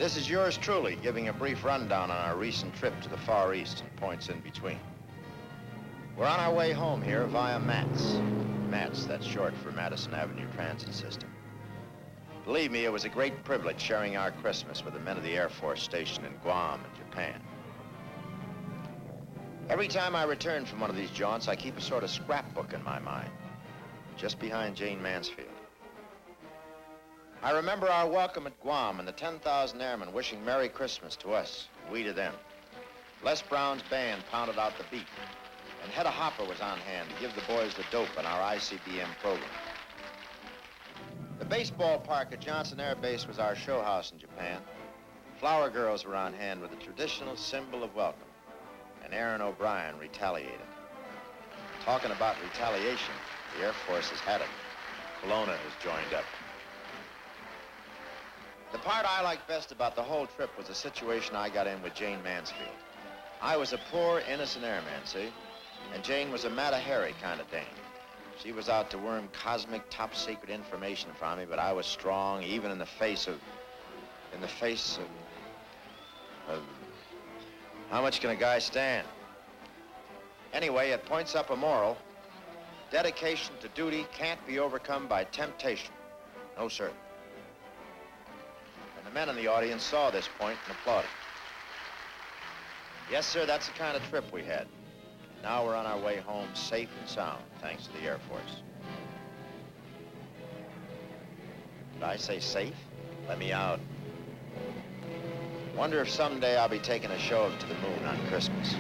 This is yours truly, giving a brief rundown on our recent trip to the Far East and points in between. We're on our way home here via MATS. MATS, that's short for Madison Avenue Transit System. Believe me, it was a great privilege sharing our Christmas with the men of the Air Force stationed in Guam and Japan. Every time I return from one of these jaunts, I keep a sort of scrapbook in my mind, just behind Jayne Mansfield. I remember our welcome at Guam and the 10,000 airmen wishing Merry Christmas to us, we to them. Les Brown's band pounded out the beat, and Hedda Hopper was on hand to give the boys the dope on our ICBM program. The baseball park at Johnson Air Base was our show house in Japan. Flower girls were on hand with the traditional symbol of welcome, and Aaron O'Brien retaliated. Talking about retaliation, the Air Force has had it. Kelowna has joined up. The part I liked best about the whole trip was the situation I got in with Jayne Mansfield. I was a poor, innocent airman, see? And Jayne was a Mata Hari kind of dame. She was out to worm cosmic, top-secret information from me, but I was strong, even in the face of how much can a guy stand? Anyway, it points up a moral. Dedication to duty can't be overcome by temptation. No, sir. And the men in the audience saw this point and applauded. Yes, sir, that's the kind of trip we had. Now we're on our way home safe and sound, thanks to the Air Force. Did I say safe? Let me out. Wonder if someday I'll be taking a show up to the moon on Christmas.